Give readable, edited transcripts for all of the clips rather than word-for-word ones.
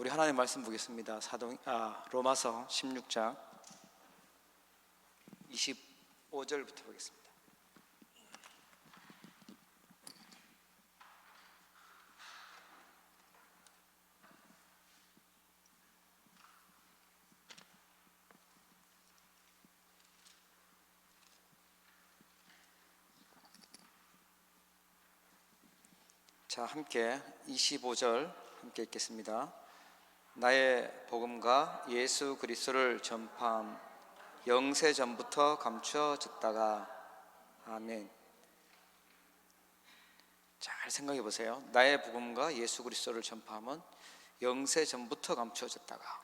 우리 하나님 말씀 보겠습니다. 로마서 16장 25절부터 보겠습니다. 자, 함께 25절 함께 읽겠습니다. 나의 복음과 예수 그리스도를 전파함 영세 전부터 감추어졌다가. 아멘. 잘 생각해 보세요. 나의 복음과 예수 그리스도를 전파함은 영세 전부터 감추어졌다가.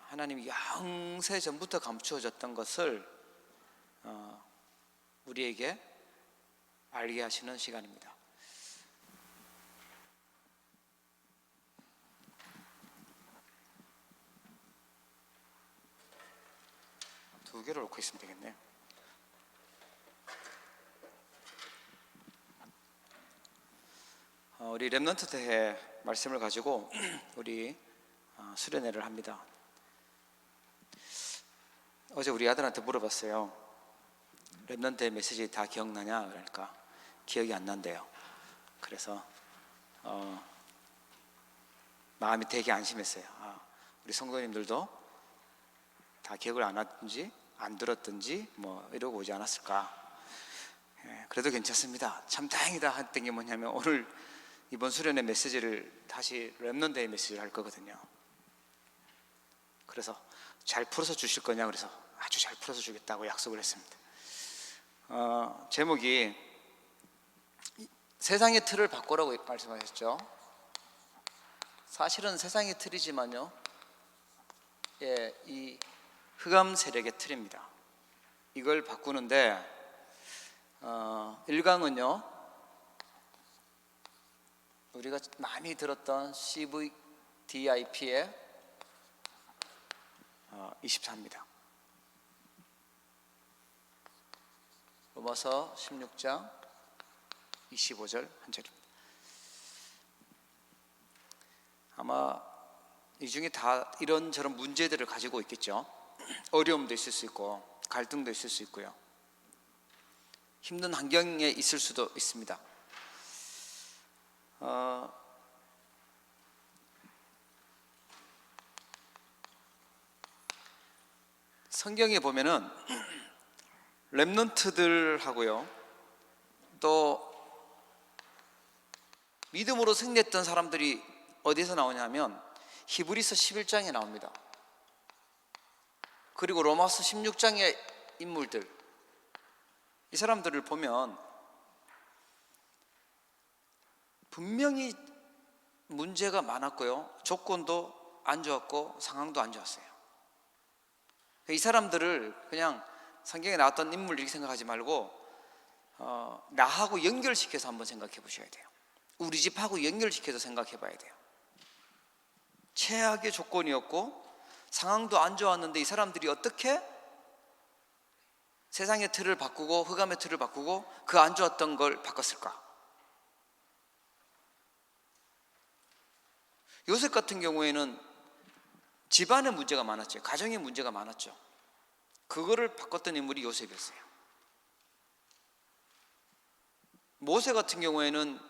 하나님이 영세 전부터 감추어졌던 것을 우리에게 알게 하시는 시간입니다. 두 개를 놓고 있으면 되겠네. 우리 렘넌트 대회 말씀을 가지고 우리 수련회를 합니다. 어제 우리 아들한테 물어봤어요. 렘넌트 대회 메시지 다 기억나냐? 그러니까 기억이 안 난대요. 그래서 마음이 되게 안심했어요. 우리 성도님들도 다 기억을 안 하든지 안 들었든지 뭐 이러고 오지 않았을까. 그래도 괜찮습니다. 참 다행이다 했던 게 뭐냐면, 오늘 이번 수련회 메시지를 다시 렘넌트의 메시지를 할 거거든요. 그래서 잘 풀어서 주실 거냐, 그래서 아주 잘 풀어서 주겠다고 약속을 했습니다. 제목이 세상의 틀을 바꾸라고 말씀하셨죠. 사실은 세상의 틀이지만요, 이 흑암 세력의 틀입니다. 이걸 바꾸는데 1강은요, 우리가 많이 들었던 CVDIP의 24입니다. 로마서 16장 25절 한 절입니다. 아마 이 중에 다 이런저런 문제들을 가지고 있겠죠. 어려움도 있을 수 있고 갈등도 있을 수 있고요, 힘든 환경에 있을 수도 있습니다. 성경에 보면은 렘넌트들하고요, 또 믿음으로 승리했던 사람들이 어디서 나오냐면 히브리서 11장에 나옵니다. 그리고 로마서 16장의 인물들, 이 사람들을 보면 분명히 문제가 많았고요, 조건도 안 좋았고 상황도 안 좋았어요. 이 사람들을 그냥 성경에 나왔던 인물 이렇게 생각하지 말고 나하고 연결시켜서 한번 생각해 보셔야 돼요. 우리 집하고 연결시켜서 생각해 봐야 돼요. 최악의 조건이었고 상황도 안 좋았는데 이 사람들이 어떻게 세상의 틀을 바꾸고 흑암의 틀을 바꾸고 그 안 좋았던 걸 바꿨을까? 요셉 같은 경우에는 집안에 문제가 많았죠. 가정에 문제가 많았죠. 그거를 바꿨던 인물이 요셉이었어요. 모세 같은 경우에는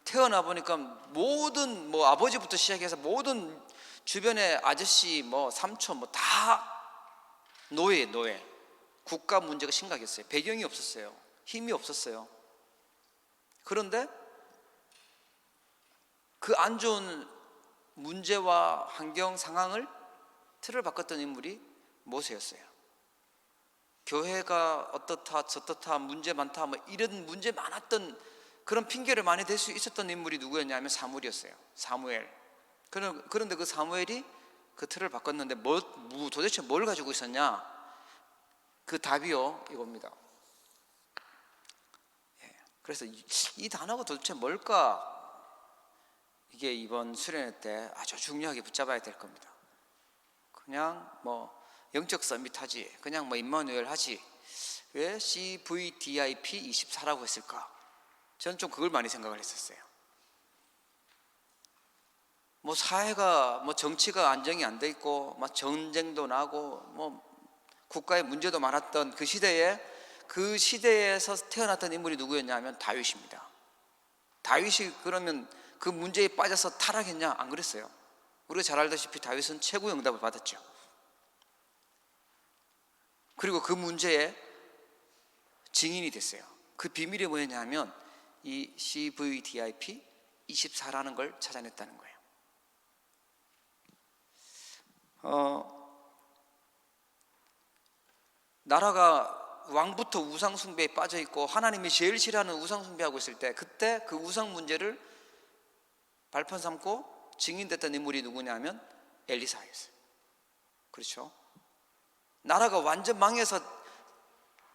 태어나 보니까 모든 아버지부터 시작해서 모든 주변의 아저씨 삼촌 다 노예. 국가 문제가 심각했어요. 배경이 없었어요. 힘이 없었어요. 그런데 그 안 좋은 문제와 환경 상황을 틀을 바꿨던 인물이 모세였어요. 교회가 어떻다 저떻다 문제 많다 이런 문제 많았던 그런 핑계를 많이 댈 수 있었던 인물이 누구였냐면 사무엘이었어요. 사무엘. 그런데 그 사무엘이 그 틀을 바꿨는데 도대체 뭘 가지고 있었냐? 그 답이요, 이겁니다. 그래서 이 단어가 도대체 뭘까? 이게 이번 수련회 때 아주 중요하게 붙잡아야 될 겁니다. 그냥 영적 서밋 하지, 그냥 임마누엘 하지, 왜 CVDIP 24라고 했을까? 저는 좀 그걸 많이 생각을 했었어요. 뭐 사회가 뭐 정치가 안정이 안 돼 있고 막 전쟁도 나고 뭐 국가의 문제도 많았던 그 시대에서 태어났던 인물이 누구였냐면 다윗입니다. 다윗이 그러면 그 문제에 빠져서 타락했냐? 안 그랬어요. 우리가 잘 알다시피 다윗은 최고의 응답을 받았죠. 그리고 그 문제에 증인이 됐어요. 그 비밀이 뭐였냐면 이 CVDIP 24라는 걸 찾아냈다는 거예요. 나라가 왕부터 우상 숭배에 빠져 있고 하나님이 제일 싫어하는 우상 숭배하고 있을 때, 그때 그 우상 문제를 발판 삼고 증인됐던 인물이 누구냐면 엘리사였어요. 그렇죠? 나라가 완전 망해서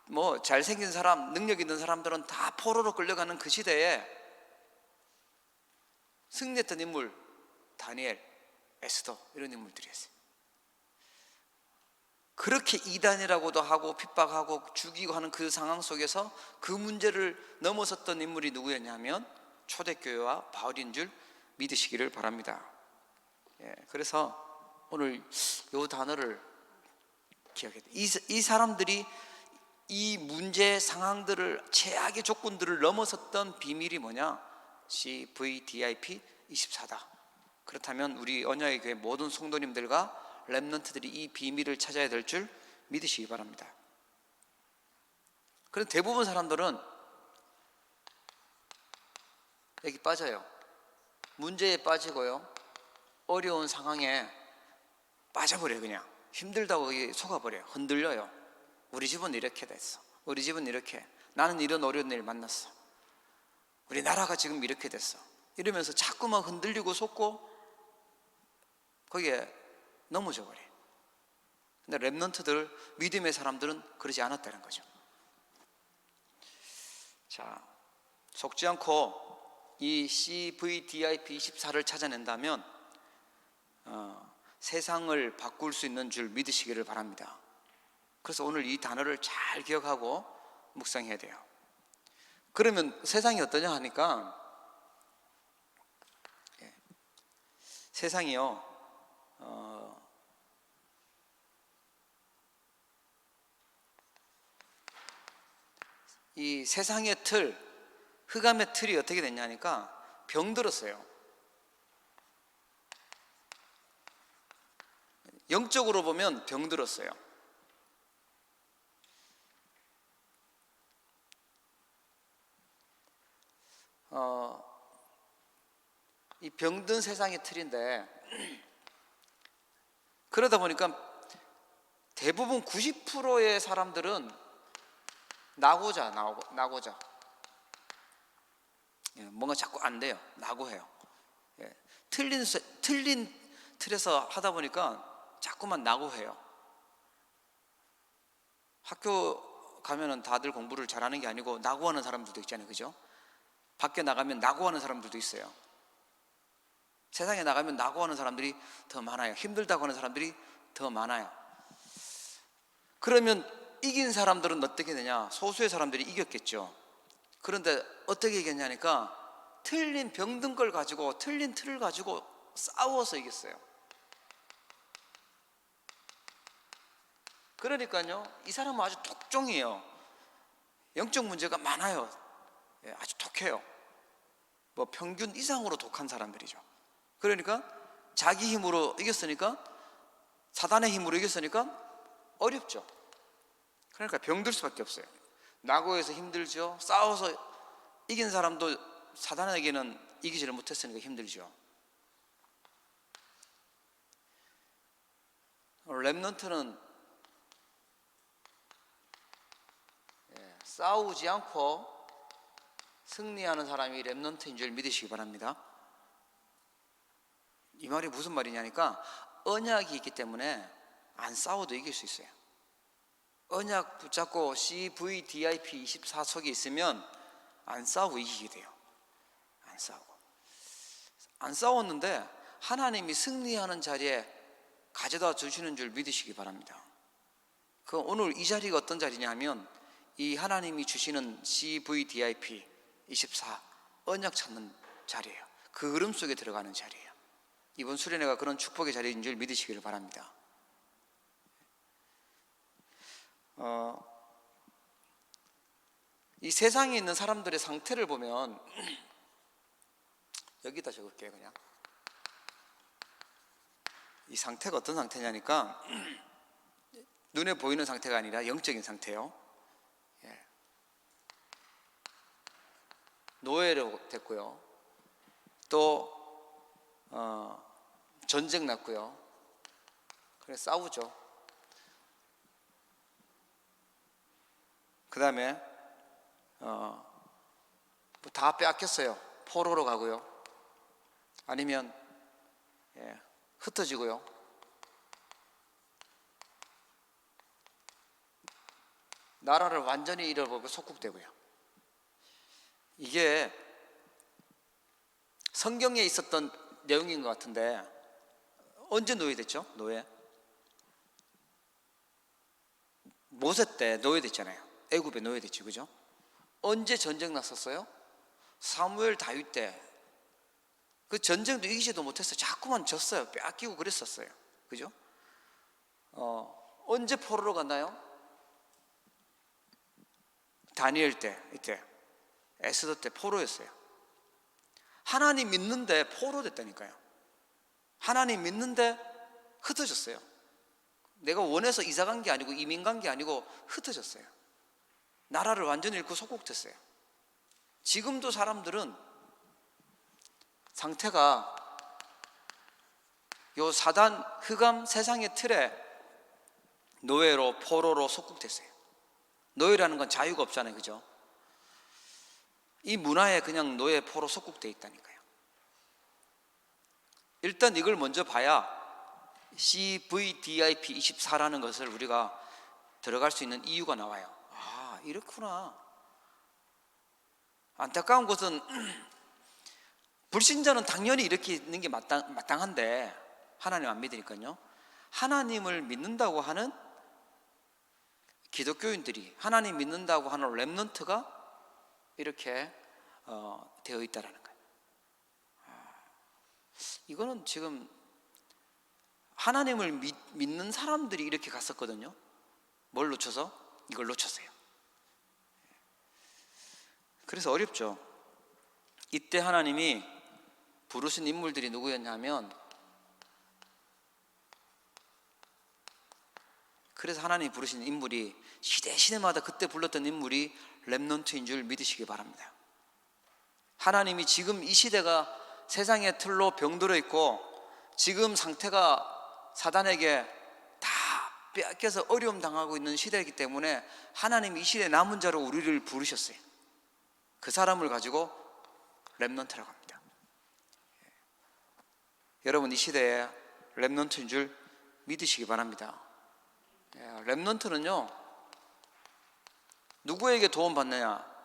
뭐 잘생긴 사람, 능력 있는 사람들은 다 포로로 끌려가는 그 시대에 승리했던 인물, 다니엘, 에스더, 이런 인물들이었어요. 그렇게 이단이라고도 하고 핍박하고 죽이고 하는 그 상황 속에서 그 문제를 넘어섰던 인물이 누구였냐면 초대교회와 바울인 줄 믿으시기를 바랍니다. 그래서 오늘 이 단어를 기억해야 돼요. 이 사람들이 이 문제 상황들을, 최악의 조건들을 넘어섰던 비밀이 뭐냐? CVDIP 24다. 그렇다면 우리 언약의 교회 모든 성도님들과 렘넌트들이 이 비밀을 찾아야 될 줄 믿으시기 바랍니다. 그런데 대부분 사람들은 여기 빠져요. 문제에 빠지고요, 어려운 상황에 빠져버려요. 그냥 힘들다고 속아버려요. 흔들려요. 우리 집은 이렇게 됐어, 우리 집은 이렇게, 나는 이런 어려운 일 만났어, 우리 나라가 지금 이렇게 됐어, 이러면서 자꾸만 흔들리고 속고 거기에 넘어져 버려요. 근데 렘넌트들, 믿음의 사람들은 그러지 않았다는 거죠. 자, 속지 않고 이 CVDIP 24를 찾아낸다면 세상을 바꿀 수 있는 줄 믿으시기를 바랍니다. 그래서 오늘 이 단어를 잘 기억하고 묵상해야 돼요. 그러면 세상이 어떠냐 하니까, 세상이요, 이 세상의 틀, 흑암의 틀이 어떻게 됐냐니까 병들었어요. 영적으로 보면 병들었어요. 이 병든 세상의 틀인데, 그러다 보니까 대부분 90%의 사람들은 나고자 뭔가 자꾸 안 돼요. 나고해요. 틀린 틀에서 하다 보니까 자꾸만 나고해요. 학교 가면은 다들 공부를 잘하는 게 아니고 나고하는 사람들도 있잖아요. 그죠? 밖에 나가면 나고하는 사람들도 있어요. 세상에 나가면 나고하는 사람들이 더 많아요. 힘들다고 하는 사람들이 더 많아요. 그러면 이긴 사람들은 어떻게 되냐? 소수의 사람들이 이겼겠죠. 그런데 어떻게 이겼냐니까 틀린 병든 걸 가지고, 틀린 틀을 가지고 싸워서 이겼어요. 그러니까요, 이 사람은 아주 독종이에요. 영적 문제가 많아요. 아주 독해요. 뭐 평균 이상으로 독한 사람들이죠. 그러니까 자기 힘으로 이겼으니까, 사단의 힘으로 이겼으니까 어렵죠. 그러니까 병들 수밖에 없어요. 낙오해서 힘들죠. 싸워서 이긴 사람도 사단에게는 이기지를 못했으니까 힘들죠. 렘넌트는 싸우지 않고 승리하는 사람이 렘넌트인 줄 믿으시기 바랍니다. 이 말이 무슨 말이냐니까, 언약이 있기 때문에 안 싸워도 이길 수 있어요. 언약 붙잡고 CVDIP 24 속에 있으면 안 싸우고 이기게 돼요. 안 싸웠는데 하나님이 승리하는 자리에 가져다 주시는 줄 믿으시기 바랍니다. 그 오늘 이 자리가 어떤 자리냐 하면, 이 하나님이 주시는 CVDIP 24 언약 찾는 자리예요. 그 흐름 속에 들어가는 자리예요. 이번 수련회가 그런 축복의 자리인 줄 믿으시기를 바랍니다. 이 세상에 있는 사람들의 상태를 보면 여기다 적을게요. 그냥 이 상태가 어떤 상태냐니까 눈에 보이는 상태가 아니라 영적인 상태요. 노예로 됐고요. 또 전쟁 났고요. 그래 싸우죠. 그 다음에 다 빼앗겼어요. 포로로 가고요. 아니면 흩어지고요. 나라를 완전히 잃어버리고 속국되고요. 이게 성경에 있었던 내용인 것 같은데 언제 노예됐죠? 노예. 모세 때 노예됐잖아요. 애굽에 노예됐지, 그죠? 언제 전쟁 났었어요? 사무엘 다윗 때. 그 전쟁도 이기지도 못했어요. 자꾸만 졌어요. 빼앗기고 그랬었어요. 그죠? 언제 포로로 갔나요? 다니엘 때, 이때 에스더 때 포로였어요. 하나님 믿는데 포로 됐다니까요. 하나님 믿는데 흩어졌어요. 내가 원해서 이사 간 게 아니고 이민 간 게 아니고 흩어졌어요. 나라를 완전히 잃고 속국됐어요. 지금도 사람들은 상태가 요 사단 흑암 세상의 틀에 노예로 포로로 속국됐어요. 노예라는 건 자유가 없잖아요, 그죠? 이 문화에 그냥 노예 포로 속국돼 있다니까요. 일단 이걸 먼저 봐야 CVDIP 24라는 것을 우리가 들어갈 수 있는 이유가 나와요. 아, 이렇구나. 안타까운 것은 불신자는 당연히 이렇게 있는 게 마땅한데 하나님 안 믿으니까요. 하나님을 믿는다고 하는 기독교인들이, 하나님 믿는다고 하는 렘넌트가 이렇게 되어 있다라는 거예요. 이거는 지금 하나님을 믿는 사람들이 이렇게 갔었거든요. 뭘 놓쳐서? 이걸 놓쳤어요. 그래서 어렵죠. 이때 하나님이 부르신 인물들이 누구였냐면, 그래서 하나님이 부르신 인물이 시대마다 그때 불렀던 인물이 렘넌트인 줄 믿으시기 바랍니다. 하나님이 지금 이 시대가 세상의 틀로 병들어 있고 지금 상태가 사단에게 다 빼앗겨서 어려움 당하고 있는 시대이기 때문에 하나님이 이 시대의 남은 자로 우리를 부르셨어요. 그 사람을 가지고 렘넌트라고 합니다. 여러분, 이 시대에 렘넌트인 줄 믿으시기 바랍니다. 렘넌트는요, 누구에게 도움받느냐?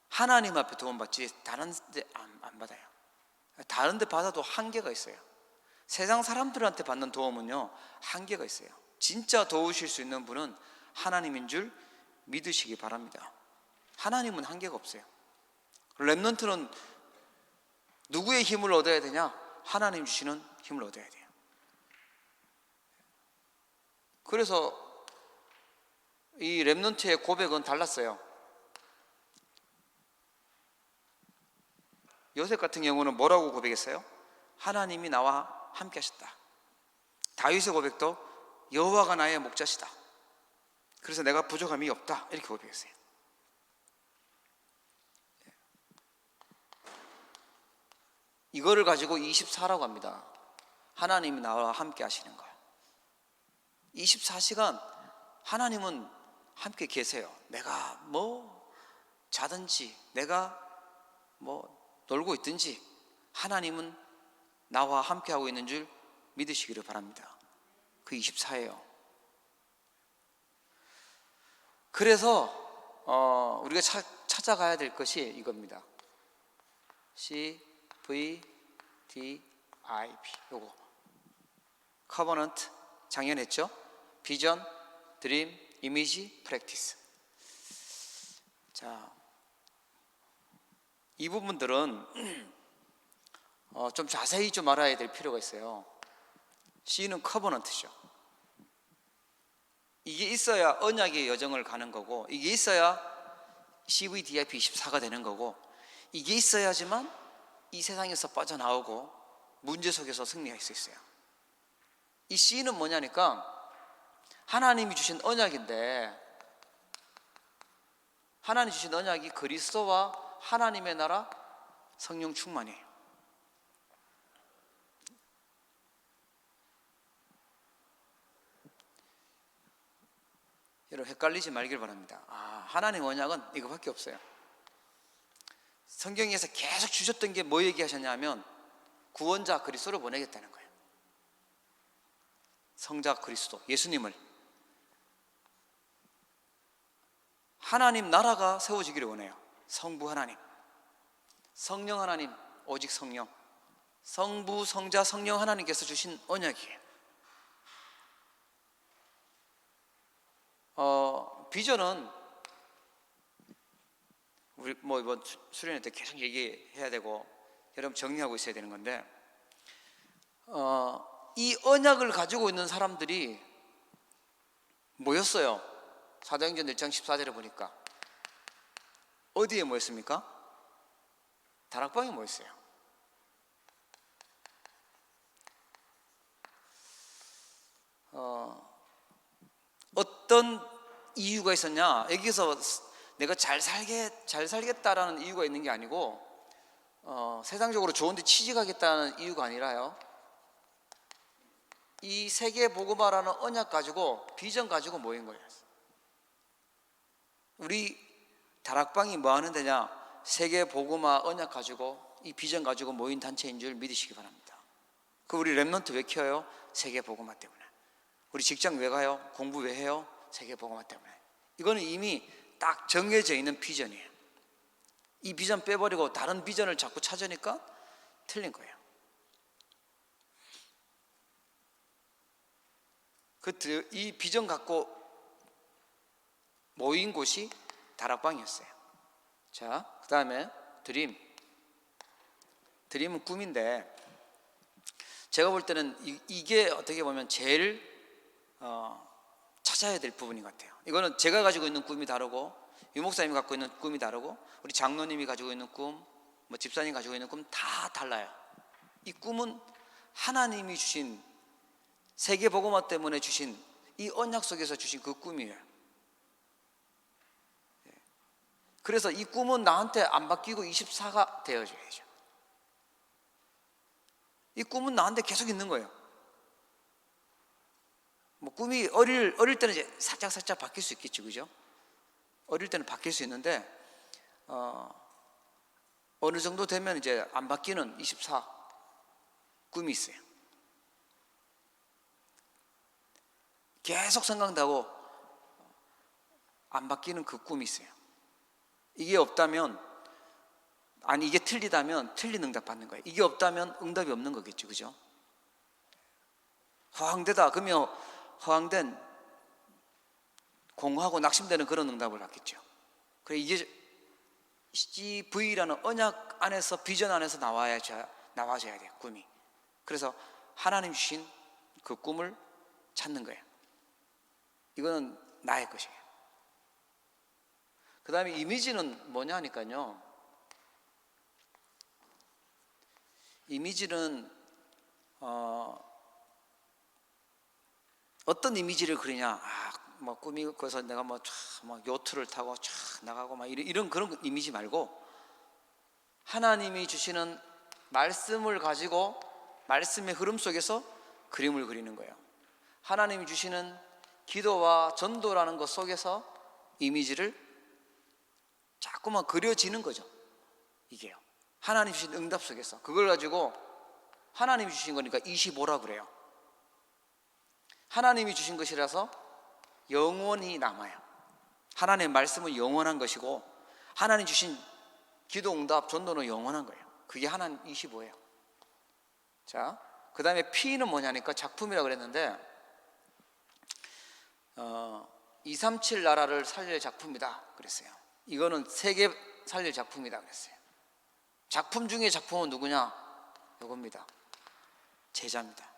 하나님 앞에 도움받지 다른 데 안 받아요. 다른 데 받아도 한계가 있어요. 세상 사람들한테 받는 도움은요, 한계가 있어요. 진짜 도우실 수 있는 분은 하나님인 줄 믿으시기 바랍니다. 하나님은 한계가 없어요. 렘넌트는 누구의 힘을 얻어야 되냐? 하나님 주시는 힘을 얻어야 돼요. 그래서 이 렘넌트의 고백은 달랐어요. 요셉 같은 경우는 뭐라고 고백했어요? 하나님이 나와 함께 하셨다. 다윗의 고백도 여호와가 나의 목자시다. 그래서 내가 부족함이 없다. 이렇게 고백했어요. 이거를 가지고 24라고 합니다. 하나님이 나와 함께 하시는 거. 24시간 하나님은 함께 계세요. 내가 뭐 자든지 내가 뭐 놀고 있든지 하나님은 나와 함께 하고 있는 줄 믿으시기를 바랍니다. 그 24예요. 그래서 우리가 찾아가야 될 것이 이겁니다. CVDIP 요거 커버넌트 작년 했죠? 비전, 드림, 이미지, 프랙티스. 자, 이 부분들은 좀 자세히 좀 알아야 될 필요가 있어요. C는 커버넌트죠. 이게 있어야 언약의 여정을 가는 거고, 이게 있어야 CVDIP24가 되는 거고, 이게 있어야지만 이 세상에서 빠져나오고 문제 속에서 승리할 수 있어요. 이 C는 뭐냐니까 하나님이 주신 언약인데, 하나님이 주신 언약이 그리스도와 하나님의 나라 성령 충만이에요. 여러분 헷갈리지 말길 바랍니다. 하나님 언약은 이거밖에 없어요. 성경에서 계속 주셨던 게 뭐 얘기하셨냐면 구원자 그리스도를 보내겠다는 거예요. 성자 그리스도 예수님을, 하나님 나라가 세워지기를 원해요. 성부 하나님, 성령 하나님, 오직 성령, 성부 성자 성령 하나님께서 주신 언약이에요. 비전은 우리 뭐 이번 수련회 때 계속 얘기해야 되고 여러분 정리하고 있어야 되는 건데, 이 언약을 가지고 있는 사람들이 모였어요. 사도행전 1장 14절에 보니까 어디에 모였습니까? 다락방에 모였어요. 어떤 이유가 있었냐? 여기서 내가 잘 살겠다라는 이유가 있는 게 아니고, 세상적으로 좋은데 취직하겠다는 이유가 아니라요, 이 세계 복음화라는 언약 가지고 비전 가지고 모인 거예요. 우리 다락방이 뭐 하는 데냐? 세계 복음화 언약 가지고 이 비전 가지고 모인 단체인 줄 믿으시기 바랍니다. 우리 랩넌트 왜 켜요? 세계 복음화 때문에. 우리 직장 왜 가요? 공부 왜 해요? 세계 복음화 때문에. 이거는 이미 딱 정해져 있는 비전이에요. 이 비전 빼버리고 다른 비전을 자꾸 찾으니까 틀린 거예요. 이 비전 갖고 모인 곳이 다락방이었어요. 자, 그 다음에 드림은 꿈인데, 제가 볼 때는 이게 어떻게 보면 제일 찾아야 될 부분인 것 같아요. 이거는 제가 가지고 있는 꿈이 다르고, 유 목사님이 갖고 있는 꿈이 다르고, 우리 장로님이 가지고 있는 꿈, 뭐 집사님 가지고 있는 꿈 다 달라요. 이 꿈은 하나님이 주신, 세계 복음화 때문에 주신, 이 언약 속에서 주신 그 꿈이에요. 그래서 이 꿈은 나한테 안 바뀌고 24가 되어줘야죠. 이 꿈은 나한테 계속 있는 거예요. 뭐 꿈이 어릴 때는 이제 살짝 바뀔 수 있겠죠, 그죠? 어릴 때는 바뀔 수 있는데, 어느 정도 되면 이제 안 바뀌는 24 꿈이 있어요. 계속 생각나고 안 바뀌는 그 꿈이 있어요. 이게 없다면, 이게 틀리다면 틀린 응답 받는 거예요. 이게 없다면 응답이 없는 거겠죠, 그죠? 허황되다 그러면 허황된, 공허하고 낙심되는 그런 응답을 받겠죠. 그래, 이게 CV라는 언약 안에서, 비전 안에서 나와야 돼요, 꿈이. 그래서 하나님 주신 그 꿈을 찾는 거예요. 이거는 나의 것이에요. 그 다음에 이미지는 뭐냐 하니까요, 이미지는 어떤 이미지를 그리냐? 뭐 꿈이 그래서 내가 뭐 요트를 타고 쫙 나가고 막 이런 그런 이미지 말고, 하나님이 주시는 말씀을 가지고 말씀의 흐름 속에서 그림을 그리는 거예요. 하나님이 주시는 기도와 전도라는 것 속에서 이미지를 자꾸만 그려지는 거죠. 이게요. 하나님 주신 응답 속에서 그걸 가지고, 하나님이 주신 거니까 25라 그래요. 하나님이 주신 것이라서 영원히 남아요. 하나님의 말씀은 영원한 것이고, 하나님 주신 기도 응답 전도는 영원한 거예요. 그게 하나님 25예요. 자, 그 다음에 P는 뭐냐니까 작품이라고 그랬는데, 237 나라를 살릴 작품이다 그랬어요. 이거는 세계 살릴 작품이다 그랬어요. 작품 중에 작품은 누구냐? 요겁니다. 제자입니다.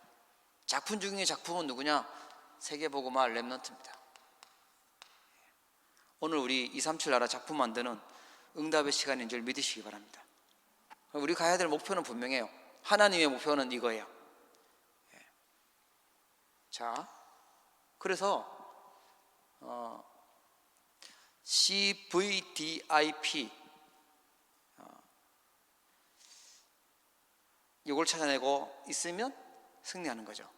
작품 중에 작품은 누구냐? 세계복음화 렘넌트입니다. 오늘 우리 237 나라 작품 만드는 응답의 시간인 줄 믿으시기 바랍니다. 우리 가야 될 목표는 분명해요. 하나님의 목표는 이거예요. 자, 그래서 CVDIP 이걸 찾아내고 있으면 승리하는 거죠.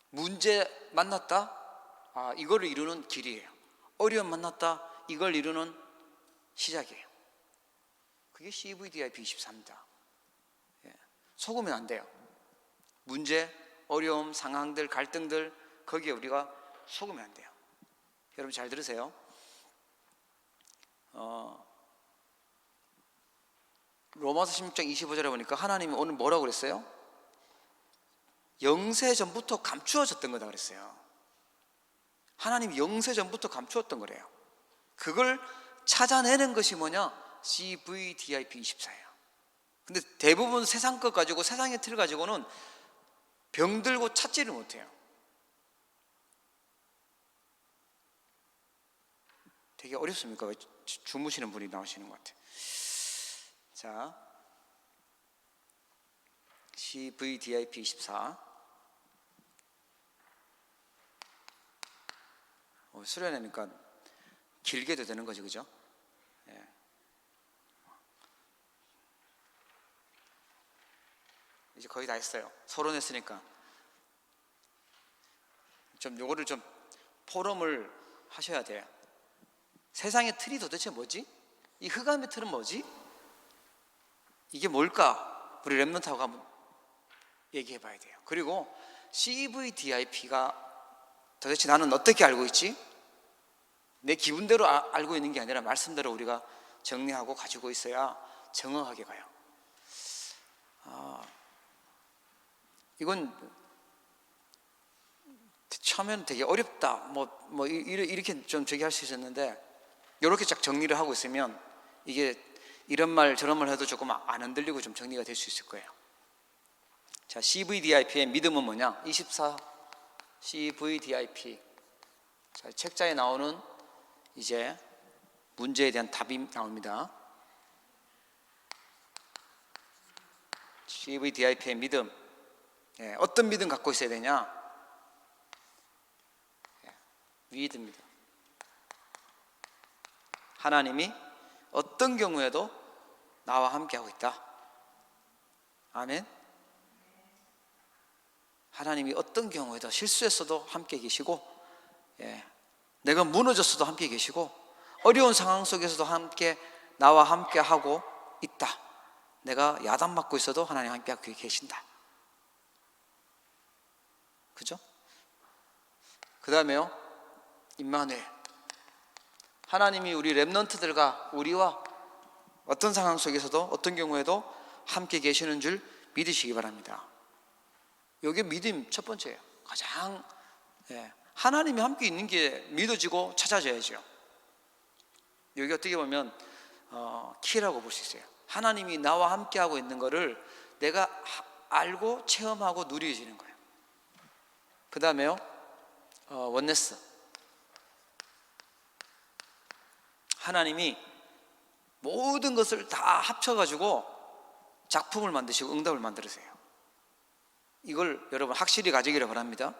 문제 만났다? 이거를 이루는 길이에요. 어려움 만났다? 이걸 이루는 시작이에요. 그게 CVDIP 24입니다. 속으면 안 돼요. 문제, 어려움, 상황들, 갈등들, 거기에 우리가 속으면 안 돼요. 여러분 잘 들으세요. 로마서 16장 25절에 보니까 하나님이 오늘 뭐라고 그랬어요? 영세 전부터 감추어졌던 거다 그랬어요. 하나님이 영세 전부터 감추었던 거래요. 그걸 찾아내는 것이 뭐냐? CVDIP 24예요. 근데 대부분 세상 것 가지고, 세상의 틀 가지고는 병들고 찾지를 못해요. 되게 어렵습니까? 왜 주무시는 분이 나오시는 것 같아요. 자, CVDIP 24. 수련회니까 길게도 되는 거지, 그죠? 예. 이제 거의 다 했어요. 서론했으니까 좀 요거를 좀 포럼을 하셔야 돼요. 세상의 틀이 도대체 뭐지? 이 흑암의 틀은 뭐지? 이게 뭘까? 우리 렘넌트하고 한번 얘기해 봐야 돼요. 그리고 CVDIP가 도대체 나는 어떻게 알고 있지? 내 기분대로 알고 있는 게 아니라 말씀대로 우리가 정리하고 가지고 있어야 정확하게 가요. 이건 처음에는 되게 어렵다 뭐 이렇게 좀 저기 할 수 있었는데, 이렇게 쫙 정리를 하고 있으면 이게 이런 말 저런 말 해도 조금 안 흔들리고 좀 정리가 될 수 있을 거예요. 자, CVDIP의 믿음은 뭐냐? 24 CVDIP. 자, 책자에 나오는 이제 문제에 대한 답이 나옵니다. CVDIP의 믿음. 어떤 믿음 갖고 있어야 되냐? 믿음입니다. 하나님이 어떤 경우에도 나와 함께하고 있다. 아멘. 하나님이 어떤 경우에도 실수했어도 함께 계시고, 내가 무너졌어도 함께 계시고, 어려운 상황 속에서도 나와 함께 하고 있다. 내가 야단 맞고 있어도 하나님 함께 하고 계신다. 그죠? 그 다음에요, 임마누엘. 하나님이 우리 렘넌트들과 우리와 어떤 상황 속에서도 어떤 경우에도 함께 계시는 줄 믿으시기 바랍니다. 이게 믿음 첫 번째예요. 가장 하나님이 함께 있는 게 믿어지고 찾아져야죠. 여기 어떻게 보면 키라고 볼 수 있어요. 하나님이 나와 함께 하고 있는 거를 내가 알고 체험하고 누려지는 거예요. 그 다음에요, 원네스. 하나님이 모든 것을 다 합쳐가지고 작품을 만드시고 응답을 만들으세요. 이걸 여러분 확실히 가지기를 바랍니다.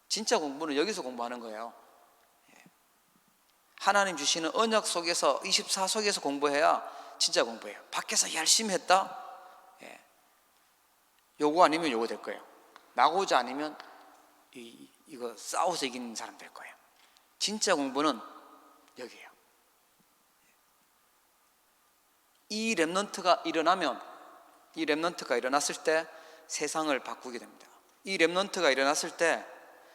진짜 공부는 여기서 공부하는 거예요. 하나님 주시는 언약 속에서, 24 속에서 공부해야 진짜 공부예요. 밖에서 열심히 했다? 요거 아니면 요거 될 거예요. 나고자 아니면 이거 싸워서 이기는 사람 될 거예요. 진짜 공부는 여기에요. 이 렘넌트가 일어났을 때 세상을 바꾸게 됩니다. 이 렘넌트가 일어났을 때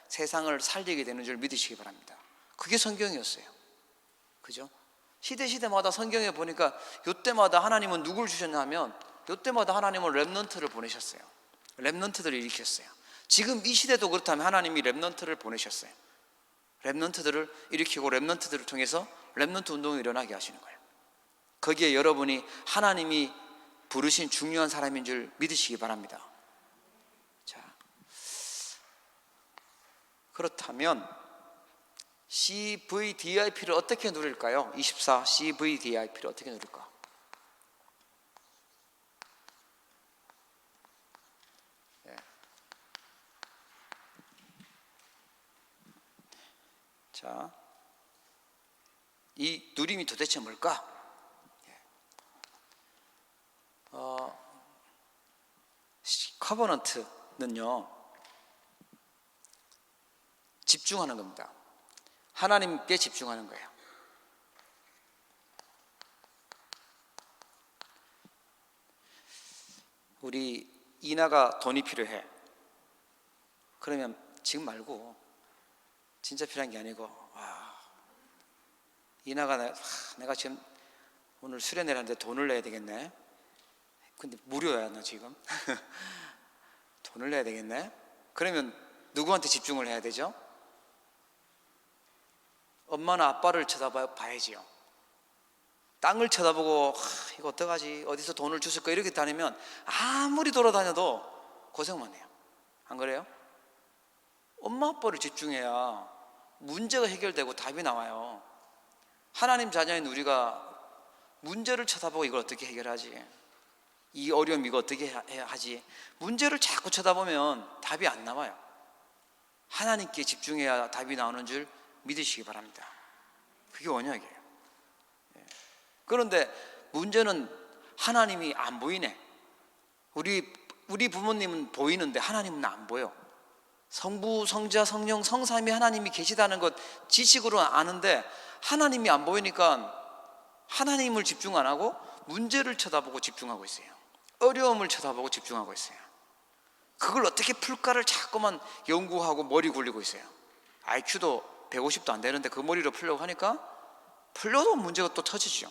세상을 살리게 되는 줄 믿으시기 바랍니다. 그게 성경이었어요. 그죠? 시대마다 성경에 보니까 요때마다 하나님은 누굴 주셨냐 하면, 요때마다 하나님은 렘넌트를 보내셨어요. 렘넌트들을 일으켰어요. 지금 이 시대도 그렇다면 하나님이 렘넌트를 보내셨어요. 렘넌트들을 일으키고 렘넌트들을 통해서 렘넌트 운동이 일어나게 하시는 거예요. 거기에 여러분이 하나님이 부르신 중요한 사람인 줄 믿으시기 바랍니다. 자, 그렇다면 CVDIP를 어떻게 누릴까요? 24 CVDIP를 어떻게 누릴까? 네. 자, 이 누림이 도대체 뭘까? 커버넌트는요, 집중하는 겁니다. 하나님께 집중하는 거예요. 우리 이나가 돈이 필요해. 그러면 지금 말고 진짜 필요한 게 아니고, 이나가 내가 지금 오늘 수련회라는데 돈을 내야 되겠네. 근데 무료야 나 지금. 돈을 내야 되겠네. 그러면 누구한테 집중을 해야 되죠? 엄마나 아빠를 쳐다봐야지요. 땅을 쳐다보고 이거 어떡하지? 어디서 돈을 주실까? 이렇게 다니면 아무리 돌아다녀도 고생만 해요. 안 그래요? 엄마 아빠를 집중해야 문제가 해결되고 답이 나와요. 하나님 자녀인 우리가 문제를 쳐다보고 이걸 어떻게 해결하지? 이 어려움 이거 어떻게 해야 하지? 문제를 자꾸 쳐다보면 답이 안 나와요. 하나님께 집중해야 답이 나오는 줄 믿으시기 바랍니다. 그게 언약이에요. 그런데 문제는 하나님이 안 보이네. 우리 부모님은 보이는데 하나님은 안 보여. 성부, 성자, 성령, 성삼위 하나님이 계시다는 것 지식으로 아는데 하나님이 안 보이니까 하나님을 집중 안 하고 문제를 쳐다보고 집중하고 있어요. 어려움을 쳐다보고 집중하고 있어요. 그걸 어떻게 풀까를 자꾸만 연구하고 머리 굴리고 있어요. IQ도 150도 안 되는데 그 머리로 풀려고 하니까 풀려도 문제가 또 터지죠.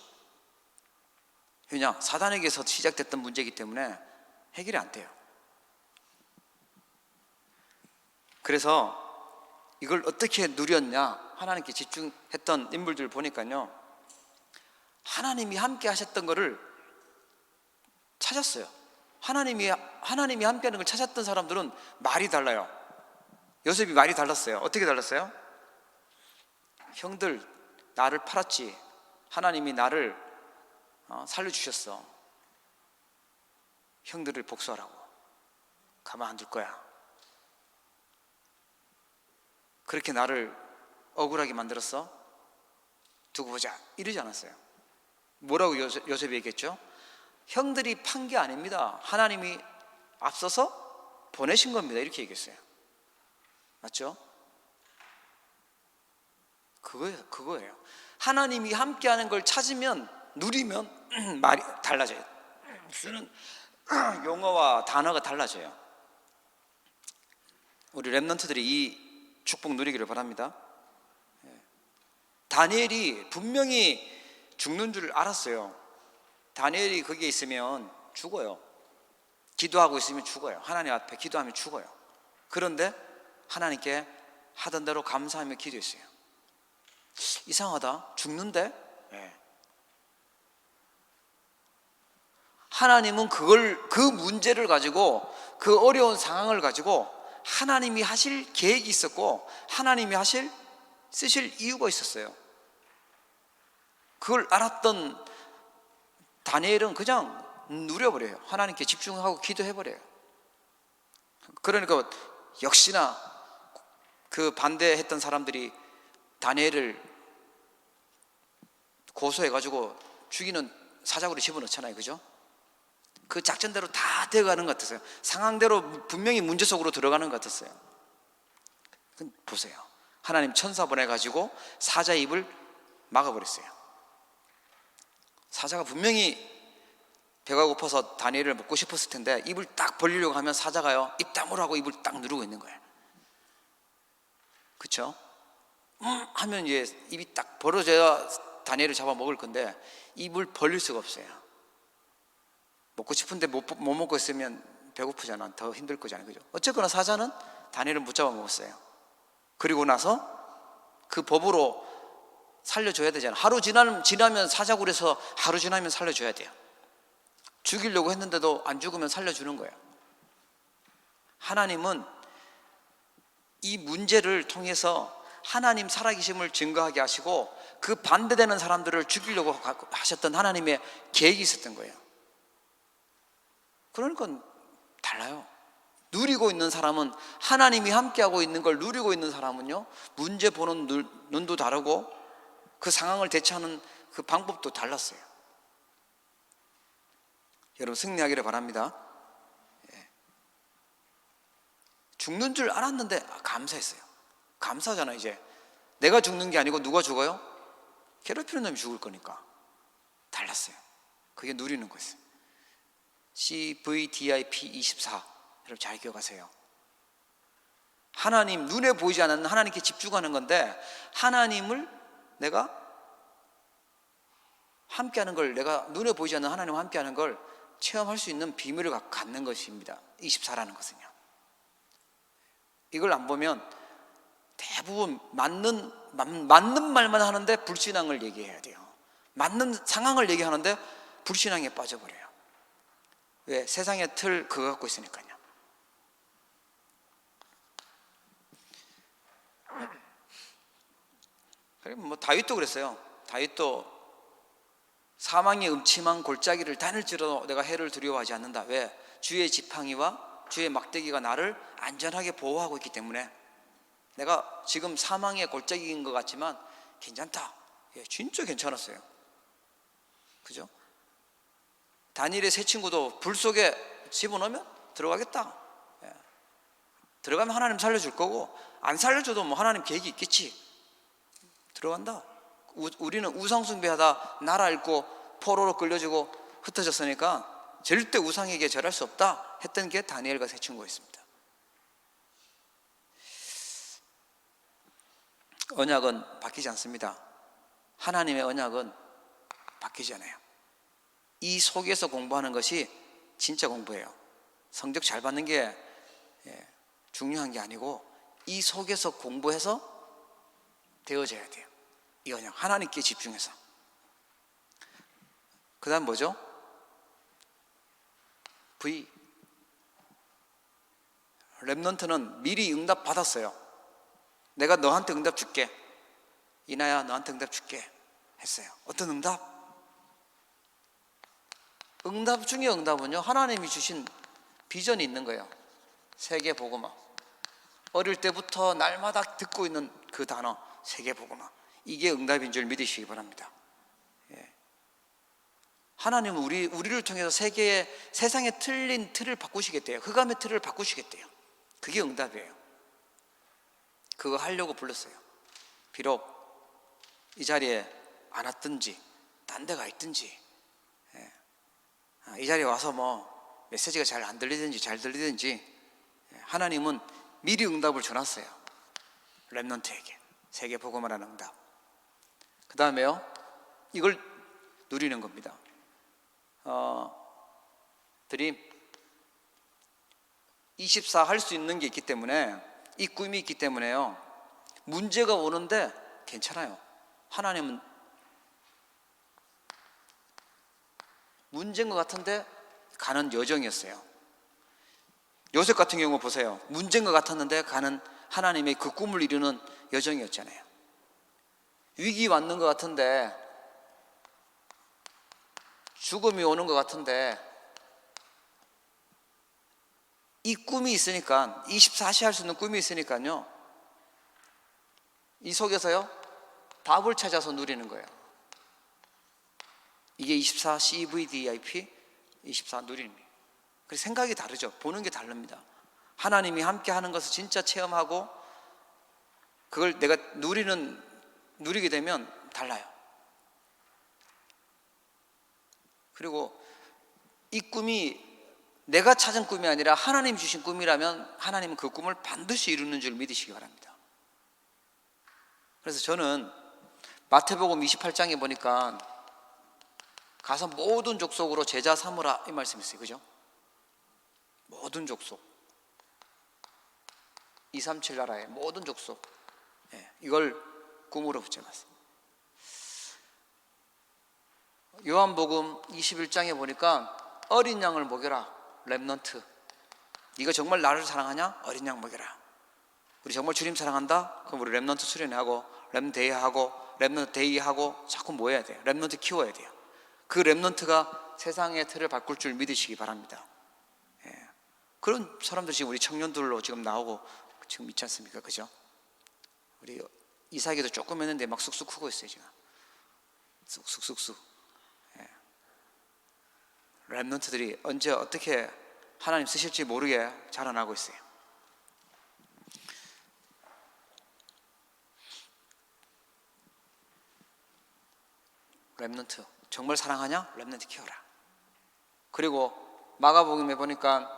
왜냐? 사단에게서 시작됐던 문제이기 때문에 해결이 안 돼요. 그래서 이걸 어떻게 누렸냐? 하나님께 집중했던 인물들을 보니까요, 하나님이 함께 하셨던 거를 찾았어요. 하나님이 함께 하는 걸 찾았던 사람들은 말이 달라요. 요셉이 말이 달랐어요. 어떻게 달랐어요? 형들 나를 팔았지. 하나님이 나를 살려주셨어. 형들을 복수하라고. 가만 안 둘 거야. 그렇게 나를 억울하게 만들었어? 두고 보자. 이러지 않았어요. 뭐라고 요셉이 얘기했죠? 형들이 판 게 아닙니다. 하나님이 앞서서 보내신 겁니다. 이렇게 얘기했어요. 맞죠? 그거예요. 하나님이 함께하는 걸 찾으면, 누리면 말이 달라져요. 쓰는 용어와 단어가 달라져요. 우리 랩런트들이 이 축복 누리기를 바랍니다. 다니엘이 분명히 죽는 줄 알았어요. 다니엘이 거기에 있으면 죽어요. 기도하고 있으면 죽어요. 하나님 앞에 기도하면 죽어요. 그런데 하나님께 하던 대로 감사하며 기도했어요. 이상하다. 죽는데? 네. 하나님은 그 문제를 가지고, 그 어려운 상황을 가지고 하나님이 하실 계획이 있었고 하나님이 쓰실 이유가 있었어요. 그걸 알았던 다니엘은 그냥 누려버려요. 하나님께 집중하고 기도해버려요. 그러니까 역시나 그 반대했던 사람들이 다니엘을 고소해가지고 죽이는 사자굴에 집어넣잖아요. 그죠? 그 작전대로 다 되어가는 것 같았어요. 상황대로 분명히 문제 속으로 들어가는 것 같았어요. 보세요. 하나님 천사 보내가지고 사자 입을 막아버렸어요. 사자가 분명히 배가 고파서 다니엘을 먹고 싶었을 텐데 입을 딱 벌리려고 하면 사자가요, 입 다물라고 입을 딱 누르고 있는 거예요. 그렇죠? 하면 이제 입이 딱 벌어져야 다니엘을 잡아먹을 건데 입을 벌릴 수가 없어요. 먹고 싶은데 못 먹고 있으면 배고프잖아. 더 힘들 거잖아요. 그죠? 어쨌거나 사자는 다니엘을 못 잡아먹었어요. 그리고 나서 그 법으로 살려줘야 되잖아요. 하루 지나면 사자굴에서 하루 지나면 살려줘야 돼요. 죽이려고 했는데도 안 죽으면 살려주는 거예요. 하나님은 이 문제를 통해서 하나님 살아계심을 증거하게 하시고 그 반대되는 사람들을 죽이려고 하셨던 하나님의 계획이 있었던 거예요. 그러니까 달라요. 누리고 있는 사람은, 하나님이 함께하고 있는 걸 누리고 있는 사람은요, 문제 보는 눈도 다르고 그 상황을 대처하는 그 방법도 달랐어요. 여러분 승리하기를 바랍니다. 죽는 줄 알았는데 감사했어요. 감사하잖아. 이제 내가 죽는 게 아니고 누가 죽어요? 괴롭히는 놈이 죽을 거니까. 달랐어요. 그게 누리는 거였어요. CVDIP24 여러분 잘 기억하세요. 하나님, 눈에 보이지 않는 하나님께 집중하는 건데, 하나님을 내가 함께하는 걸, 내가 눈에 보이지 않는 하나님과 함께하는 걸 체험할 수 있는 비밀을 갖는 것입니다. 24라는 것은요. 이걸 안 보면 대부분 맞는 말만 하는데 불신앙을 얘기해야 돼요. 맞는 상황을 얘기하는데 불신앙에 빠져버려요. 왜? 세상의 틀 그거 갖고 있으니까요. 뭐 다윗도 그랬어요. 다윗도 사망의 음침한 골짜기를 다닐지라도 내가 해를 두려워하지 않는다. 왜? 주의 지팡이와 주의 막대기가 나를 안전하게 보호하고 있기 때문에. 내가 지금 사망의 골짜기인 것 같지만 괜찮다. 진짜 괜찮았어요. 그죠? 다니엘의 세 친구도 불 속에 집어넣으면 들어가겠다. 들어가면 하나님 살려줄 거고, 안 살려줘도 뭐 하나님 계획이 있겠지. 들어간다. 우리는 우상숭배하다 나라 잃고 포로로 끌려지고 흩어졌으니까 절대 우상에게 절할 수 없다 했던 게 다니엘과 세 친구였습니다. 언약은 바뀌지 않습니다. 하나님의 언약은 바뀌지 않아요. 이 속에서 공부하는 것이 진짜 공부예요. 성적 잘 받는 게 중요한 게 아니고 이 속에서 공부해서 되어져야 돼요. 이 언약 하나님께 집중해서. 그 다음 뭐죠? V. 렘넌트는 미리 응답 받았어요. 내가 너한테 응답 줄게. 이나야 너한테 응답 줄게 했어요. 어떤 응답? 응답 중에 응답은요, 하나님이 주신 비전이 있는 거예요. 세계 복음화. 어릴 때부터 날마다 듣고 있는 그 단어 세계 복음화. 이게 응답인 줄 믿으시기 바랍니다. 하나님은 우리를 통해서 세상의 틀린 틀을 바꾸시겠대요. 흑암의 틀을 바꾸시겠대요. 그게 응답이에요. 그거 하려고 불렀어요. 비록 이 자리에 안 왔든지 딴 데 가 있든지, 이 자리에 와서 뭐 메시지가 잘 안 들리든지 잘 들리든지, 하나님은 미리 응답을 줘놨어요. 렘넌트에게 세계 복음화라는 응답. 그 다음에요, 이걸 누리는 겁니다. 드림 24 할 수 있는 게 있기 때문에, 이 꿈이 있기 때문에요, 문제가 오는데 괜찮아요. 하나님은 문제인 것 같은데 가는 여정이었어요. 요셉 같은 경우 보세요. 문제인 것 같았는데 가는 하나님의 그 꿈을 이루는 여정이었잖아요. 위기 왔는 것 같은데, 죽음이 오는 것 같은데, 이 꿈이 있으니까, 24시 할 수 있는 꿈이 있으니까요, 이 속에서요 답을 찾아서 누리는 거예요. 이게 24 CVDIP 24 누리는 거예요. 그래서 생각이 다르죠. 보는 게 다릅니다. 하나님이 함께 하는 것을 진짜 체험하고 그걸 내가 누리게 되면 달라요. 그리고 이 꿈이 내가 찾은 꿈이 아니라 하나님 주신 꿈이라면 하나님은 그 꿈을 반드시 이루는 줄 믿으시기 바랍니다. 그래서 저는 마태복음 28장에 보니까 가서 모든 족속으로 제자 삼으라 이 말씀이 있어요. 그죠? 모든 족속, 237 나라의 모든 족속, 이걸 꿈으로 붙여놨어요. 요한복음 21장에 보니까 어린 양을 먹여라. 렘넌트. 네가 정말 나를 사랑하냐? 어린 양 먹여라. 우리 정말 주님 사랑한다? 그럼 우리 렘넌트 수련회하고 렘넌트 데이하고 자꾸 뭐 해야 돼요? 렘넌트 키워야 돼요. 그 렘넌트가 세상의 틀을 바꿀 줄 믿으시기 바랍니다. 예. 그런 사람들 지금 우리 청년들로 지금 나오고 지금 있지 않습니까? 그죠? 우리 이삭이도 조금 했는데 막 쑥쑥 크고 있어요 지금. 쑥쑥쑥쑥. 예. 렘넌트들이 언제 어떻게 하나님 쓰실지 모르게 자라나고 있어요. 렘넌트 정말 사랑하냐? 렘넌트 키워라. 그리고 마가복음에 보니까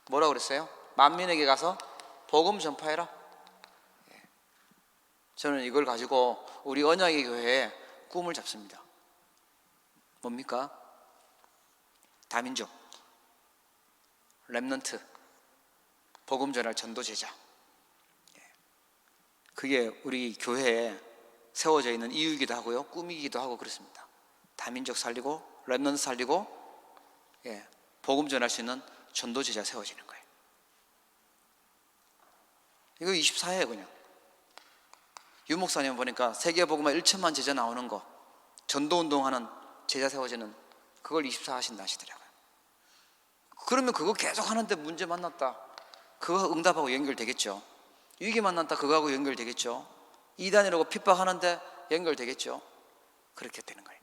뭐라고 그랬어요? 만민에게 가서 복음 전파해라. 저는 이걸 가지고 우리 언약의 교회에 꿈을 잡습니다. 뭡니까? 다민족, 렘넌트, 복음 전할 전도 제자. 그게 우리 교회에 세워져 있는 이유이기도 하고요, 꿈이기도 하고 그렇습니다. 다민족 살리고 렘넌트 살리고 복음 전할 수 있는 전도 제자 세워지는 거예요. 이거 24회예요. 그냥 유 목사님 보니까 세계복음화 1천만 제자 나오는 거, 전도운동하는 제자 세워지는 그걸 24 하신다 하시더라고요. 그러면 그거 계속 하는데 문제 만났다, 그거 응답하고 연결되겠죠. 위기 만났다, 그거하고 연결되겠죠. 이단이라고 핍박하는데 연결되겠죠. 그렇게 되는 거예요.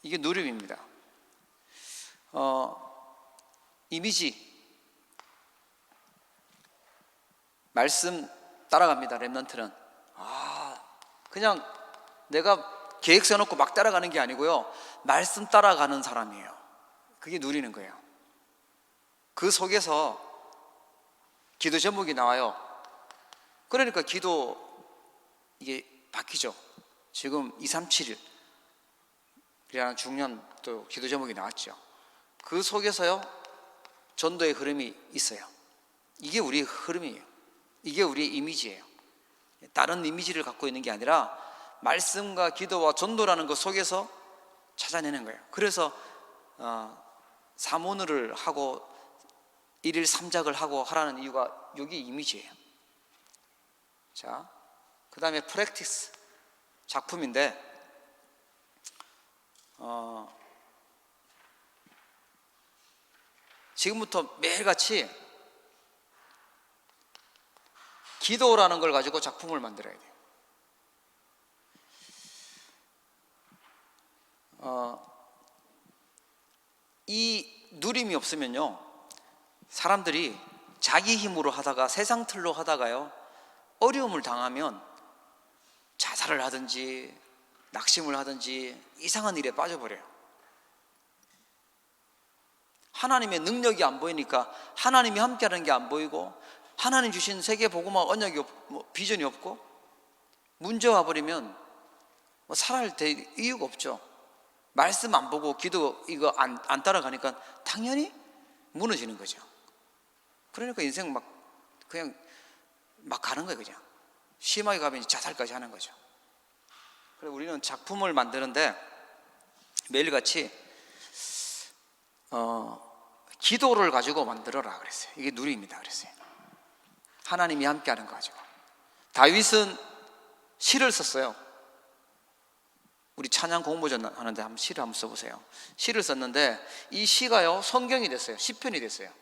이게 누림입니다. 이미지, 말씀 따라갑니다. 렘넌트는 그냥 내가 계획 세워놓고 막 따라가는 게 아니고요, 말씀 따라가는 사람이에요. 그게 누리는 거예요. 그 속에서 기도 제목이 나와요. 그러니까 기도 이게 바뀌죠. 지금 237이라는 중년 또 기도 제목이 나왔죠. 그 속에서요 전도의 흐름이 있어요. 이게 우리의 흐름이에요. 이게 우리의 이미지예요. 다른 이미지를 갖고 있는 게 아니라 말씀과 기도와 전도라는 것 속에서 찾아내는 거예요. 그래서 사모늘을 하고 1일 3작을 하고 하라는 이유가 여기 이미지예요. 자, 그 다음에 프랙티스, 작품인데 지금부터 매일같이 기도라는 걸 가지고 작품을 만들어야 돼요. 이 누림이 없으면요, 사람들이 자기 힘으로 하다가 세상 틀로 하다가요 어려움을 당하면 자살을 하든지 낙심을 하든지 이상한 일에 빠져버려요. 하나님의 능력이 안 보이니까 하나님이 함께하는 게 안 보이고 하나님 주신 세계 복음화 언약이 비전이 없고 문제 와버리면 살아갈 이유가 없죠. 말씀 안 보고 기도 이거 안 따라가니까 당연히 무너지는 거죠. 그러니까 인생 그냥 가는 거예요. 그냥 심하게 가면 자살까지 하는 거죠. 그래서 우리는 작품을 만드는데 매일같이 기도를 가지고 만들어라 그랬어요. 이게 누리입니다 그랬어요. 하나님이 함께하는 거 가지고. 다윗은 시를 썼어요. 우리 찬양 공모전 하는데 한번 시를 한번 써보세요. 시를 썼는데 이 시가요 성경이 됐어요. 시편이 됐어요.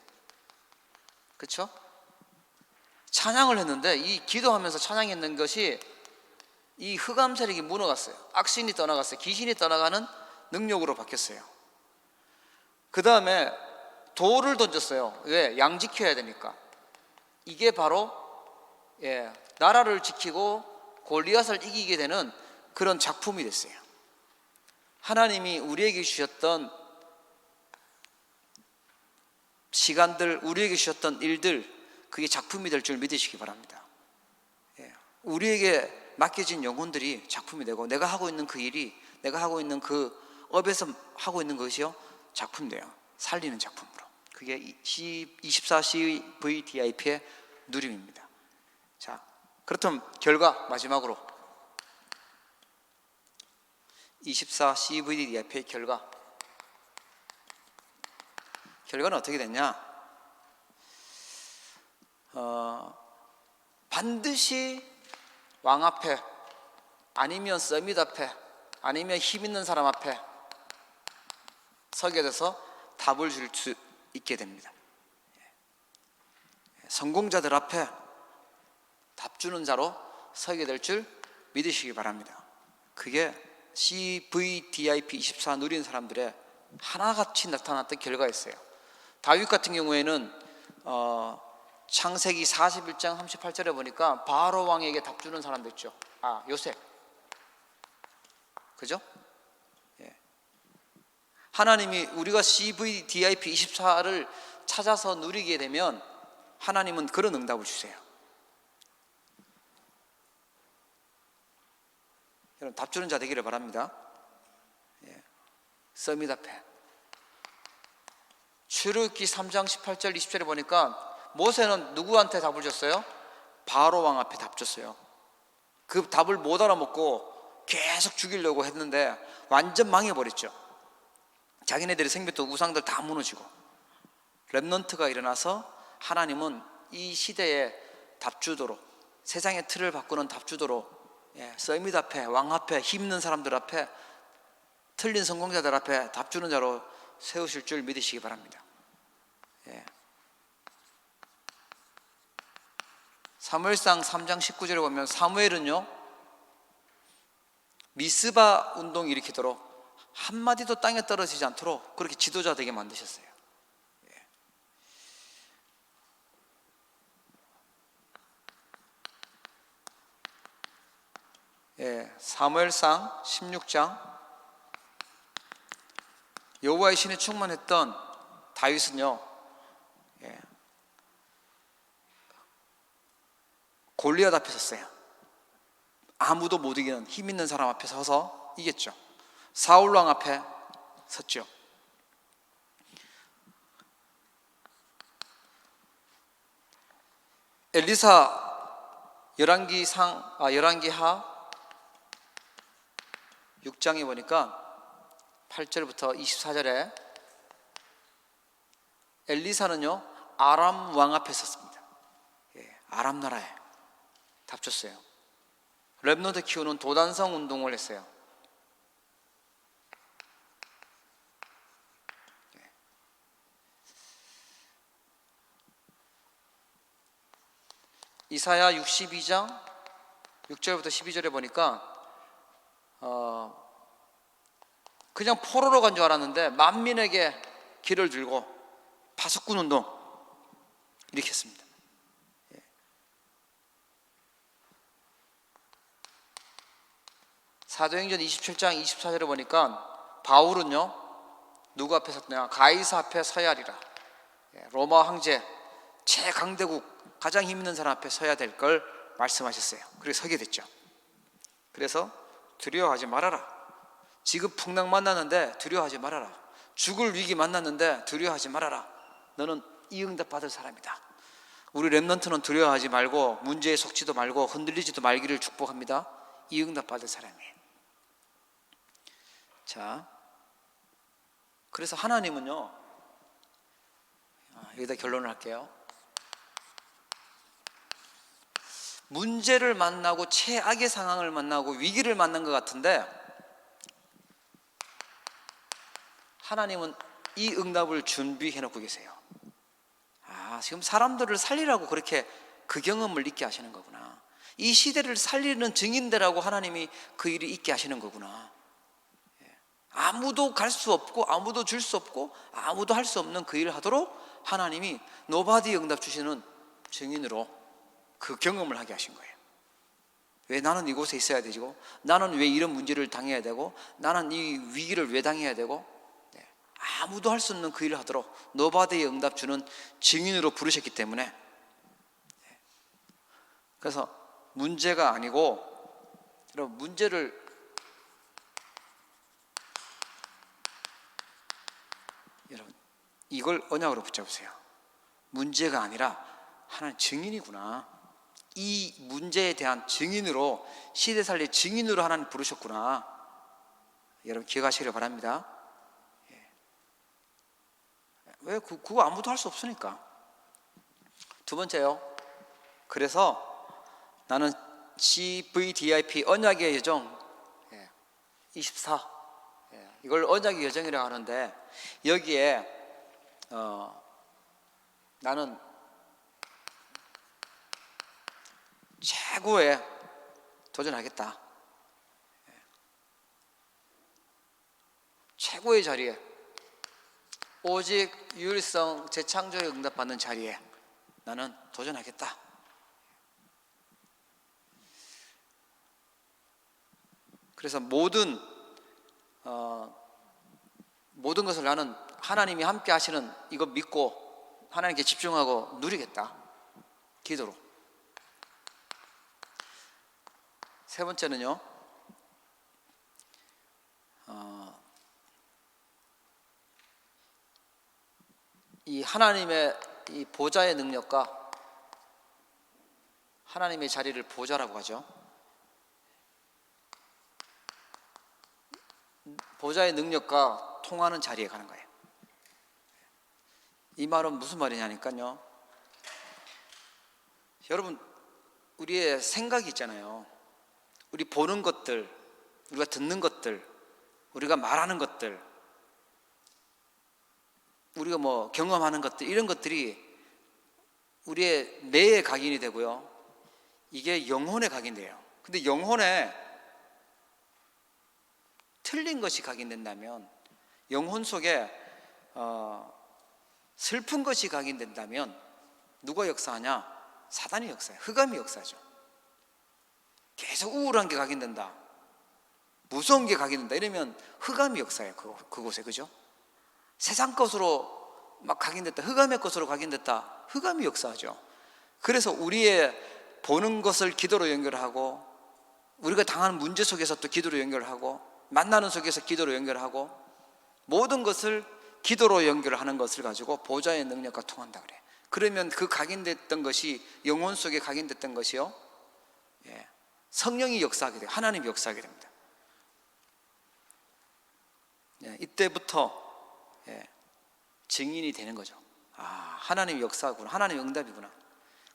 그렇죠? 찬양을 했는데 이 기도하면서 찬양했는 것이 이 흑암 세력이 무너갔어요. 악신이 떠나갔어요. 귀신이 떠나가는 능력으로 바뀌었어요. 그 다음에 돌을 던졌어요. 왜? 양 지켜야 되니까. 이게 바로 나라를 지키고 골리앗을 이기게 되는 그런 작품이 됐어요. 하나님이 우리에게 주셨던 시간들, 우리에게 주셨던 일들, 그게 작품이 될 줄 믿으시기 바랍니다. 우리에게 맡겨진 영혼들이 작품이 되고 내가 하고 있는 그 일이, 내가 하고 있는 그 업에서 하고 있는 것이요 작품 돼요. 살리는 작품으로. 그게 24 CVDIP의 누림입니다. 자, 그렇다면 결과 마지막으로 24 CVDIP의 결과는 어떻게 됐냐? 반드시 왕 앞에, 아니면 서밋 앞에, 아니면 힘 있는 사람 앞에 서게 돼서 답을 줄 수 있게 됩니다. 성공자들 앞에 답 주는 자로 서게 될 줄 믿으시기 바랍니다. 그게 CVDIP 24 누린 사람들의 하나같이 나타났던 결과였어요. 다윗 같은 경우에는 창세기 41장 38절에 보니까 바로 왕에게 답 주는 사람 됐죠. 요셉. 그죠? 예. 하나님이 우리가 CVDIP 24를 찾아서 누리게 되면 하나님은 그런 응답을 주세요. 여러분, 답 주는 자 되기를 바랍니다. 예. 서밋 앞에. 출애굽기 3장 18절 20절에 보니까 모세는 누구한테 답을 줬어요? 바로 왕 앞에 답 줬어요. 그 답을 못 알아먹고 계속 죽이려고 했는데 완전 망해버렸죠. 자기네들의 생겼던 우상들 다 무너지고 렘넌트가 일어나서 하나님은 이 시대에 답주도록, 세상의 틀을 바꾸는 답주도록, 서밋 앞에, 왕 앞에, 힘 있는 사람들 앞에, 틀린 성공자들 앞에 답주는 자로 세우실 줄 믿으시기 바랍니다. 사무엘상 3장 19절에 보면 사무엘은요, 미스바 운동 일으키도록 한마디도 땅에 떨어지지 않도록 그렇게 지도자 되게 만드셨어요. 사무엘상 16장 여호와의 신에 충만했던 다윗은요, 골리앗 앞에 섰어요. 아무도 못 이기는 힘 있는 사람 앞에 서서 이겼죠. 사울 왕 앞에 섰죠. 엘리사 열왕기하 6장에 보니까 8절부터 24절에 엘리사는요 아람 왕 앞에 섰습니다. 아람 나라에 답 줬어요. 렘넌트 키우는 도단성 운동을 했어요. 이사야 62장 6절부터 12절에 보니까 그냥 포로로 간 줄 알았는데 만민에게 길을 들고 파수꾼 운동 이렇게 했습니다. 사도행전 27장 24절에 보니까 바울은요 누구 앞에 섰냐? 가이사 앞에 서야 하리라. 로마 황제 최강대국 가장 힘 있는 사람 앞에 서야 될 걸 말씀하셨어요. 그래서 서게 됐죠. 그래서 두려워하지 말아라. 지금 풍랑 만났는데 두려워하지 말아라. 죽을 위기 만났는데 두려워하지 말아라. 너는 이 응답 받을 사람이다. 우리 렘넌트는 두려워하지 말고 문제에 속지도 말고 흔들리지도 말기를 축복합니다. 이 응답 받을 사람이에요. 자, 그래서 하나님은요, 여기다 결론을 할게요. 문제를 만나고 최악의 상황을 만나고 위기를 만난 것 같은데 하나님은 이 응답을 준비해 놓고 계세요. 지금 사람들을 살리라고 그렇게 그 경험을 있게 하시는 거구나. 이 시대를 살리는 증인되라고 하나님이 그 일이 있게 하시는 거구나. 아무도 갈 수 없고 아무도 줄 수 없고 아무도 할 수 없는 그 일을 하도록 하나님이 노바디 응답 주시는 증인으로 그 경험을 하게 하신 거예요. 왜 나는 이곳에 있어야 되고, 나는 왜 이런 문제를 당해야 되고, 나는 이 위기를 왜 당해야 되고, 아무도 할 수 없는 그 일을 하도록 노바디의 응답 주는 증인으로 부르셨기 때문에, 그래서 문제가 아니고, 여러분 문제를 여러분 이걸 언약으로 붙잡으세요. 문제가 아니라 하나님 증인이구나. 이 문제에 대한 증인으로, 시대 살릴 증인으로 하나님 부르셨구나. 여러분 기억하시길 바랍니다. 왜? 그거 아무도 할 수 없으니까. 두 번째요. 그래서 나는 CVDIP 언약의 여정 24 이걸 언약의 여정이라고 하는데, 여기에 나는 최고에 도전하겠다. 최고의 자리에, 오직 유일성 재창조에 응답받는 자리에 나는 도전하겠다. 그래서 모든 것을 나는 하나님이 함께 하시는 이거 믿고 하나님께 집중하고 누리겠다. 기도로. 세 번째는요, 이 하나님의 이 보좌의 능력과 하나님의 자리를 보좌라고 하죠. 보좌의 능력과 통하는 자리에 가는 거예요. 이 말은 무슨 말이냐니까요, 여러분, 우리의 생각이 있잖아요. 우리 보는 것들, 우리가 듣는 것들, 우리가 말하는 것들, 우리가 뭐 경험하는 것들, 이런 것들이 우리의 뇌에 각인이 되고요, 이게 영혼에 각인돼요. 근데 영혼에 틀린 것이 각인된다면, 영혼 속에 슬픈 것이 각인된다면 누가 역사하냐? 사단이 역사해요. 흑암이 역사하죠. 계속 우울한 게 각인된다, 무서운 게 각인된다, 이러면 흑암이 역사해요. 그곳에. 그죠? 세상 것으로 막 각인됐다, 흑암의 것으로 각인됐다, 흑암이 역사하죠. 그래서 우리의 보는 것을 기도로 연결하고, 우리가 당하는 문제 속에서 또 기도로 연결하고, 만나는 속에서 기도로 연결하고, 모든 것을 기도로 연결하는 것을 가지고 보좌의 능력과 통한다 그래. 그러면 그 각인됐던 것이, 영혼 속에 각인됐던 것이요, 성령이 역사하게 돼요. 하나님이 역사하게 됩니다. 이때부터 증인이 되는 거죠. 아, 하나님이 역사하구나, 하나님의 응답이구나.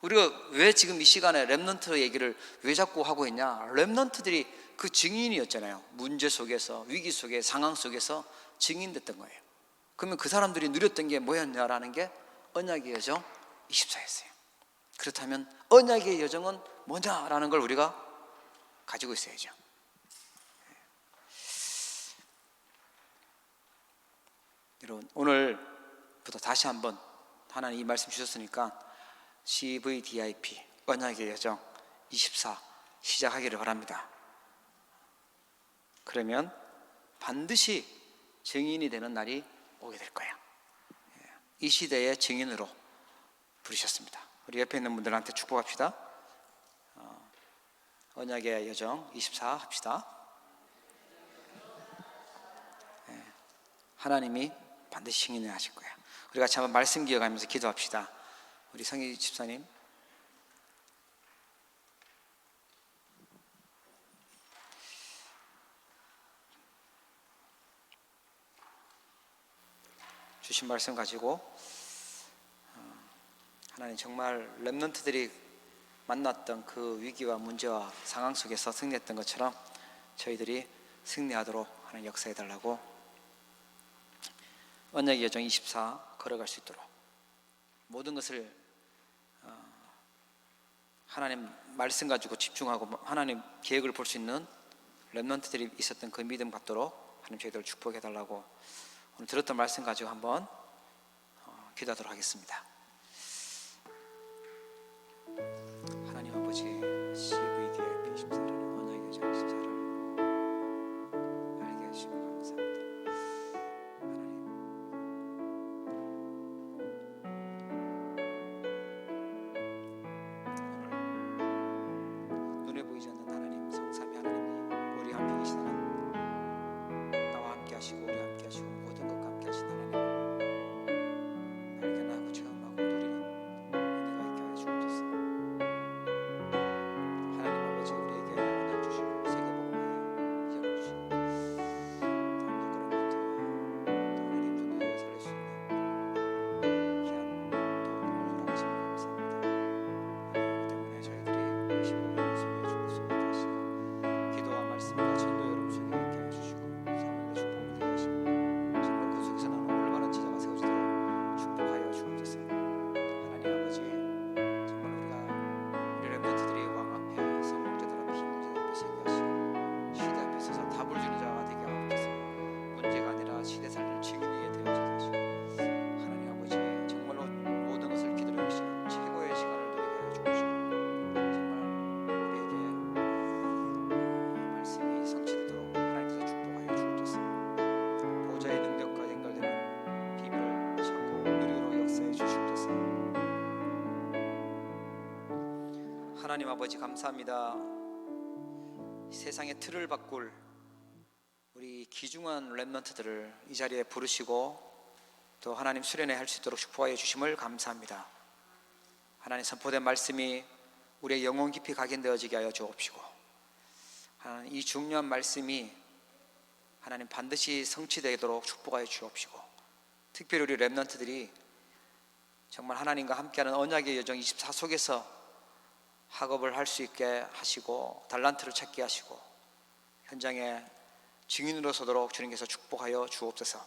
우리가 왜 지금 이 시간에 렘넌트 얘기를 왜 자꾸 하고 있냐? 렘넌트들이 그 증인이었잖아요. 문제 속에서, 위기 속에, 상황 속에서 증인됐던 거예요. 그러면 그 사람들이 누렸던 게 뭐였냐라는 게 언약의 여정 24였어요. 그렇다면 언약의 여정은 뭐냐라는 걸 우리가 가지고 있어야죠. 여러분, 오늘부터 다시 한번 하나님 이 말씀 주셨으니까 CVDIP 언약의 여정 24 시작하기를 바랍니다. 그러면 반드시 증인이 되는 날이 오게 될 거예요. 이 시대의 증인으로 부르셨습니다. 우리 옆에 있는 분들한테 축복합시다. 언약의 여정 24 합시다. 하나님이 반드시 증인을 하실 거예요. 우리 같이 한번 말씀 기억하면서 기도합시다. 우리 성희 집사님, 주신 말씀 가지고 하나님, 정말 렘넌트들이 만났던 그 위기와 문제와 상황 속에서 승리했던 것처럼 저희들이 승리하도록 하나님 역사해 달라고, 언약의 여정 24 걸어갈 수 있도록 모든 것을 하나님 말씀 가지고 집중하고 하나님 계획을 볼 수 있는 렘넌트들이 있었던 그 믿음 갖도록 하나님 저희들을 축복해 달라고 오늘 들었던 말씀 가지고 한번 기도하도록 하겠습니다. 하나님 아버지, CVDIP 24를, 언약의 여정 24를 알게 하시고 감사합니다. 하나님, 눈에 보이지 않는 하나님, 성삼위 하나님이 우리 함께 계시다는, 나와 함께 하시고 우리 함께 하시고 모든 것과 함께 하신 하나님, 발견하고 체험하고 하나님 아버지 감사합니다. 세상의 틀을 바꿀 우리 귀중한 렘넌트들을 이 자리에 부르시고 또 하나님 수련회 할 수 있도록 축복하여 주심을 감사합니다. 하나님 선포된 말씀이 우리의 영혼 깊이 각인되어지게 하여 주옵시고, 하나님 이 중요한 말씀이 하나님 반드시 성취되도록 축복하여 주옵시고, 특별히 우리 렘넌트들이 정말 하나님과 함께하는 언약의 여정 24 속에서 학업을 할 수 있게 하시고 달란트를 찾게 하시고 현장에 증인으로 서도록 주님께서 축복하여 주옵소서.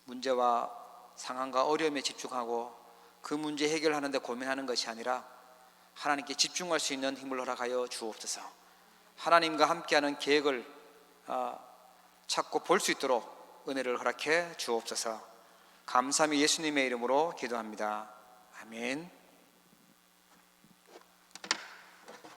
문제와 상황과 어려움에 집중하고 그 문제 해결하는 데 고민하는 것이 아니라 하나님께 집중할 수 있는 힘을 허락하여 주옵소서. 하나님과 함께하는 계획을 찾고 볼 수 있도록 은혜를 허락해 주옵소서. 감사함이 예수님의 이름으로 기도합니다. 아멘.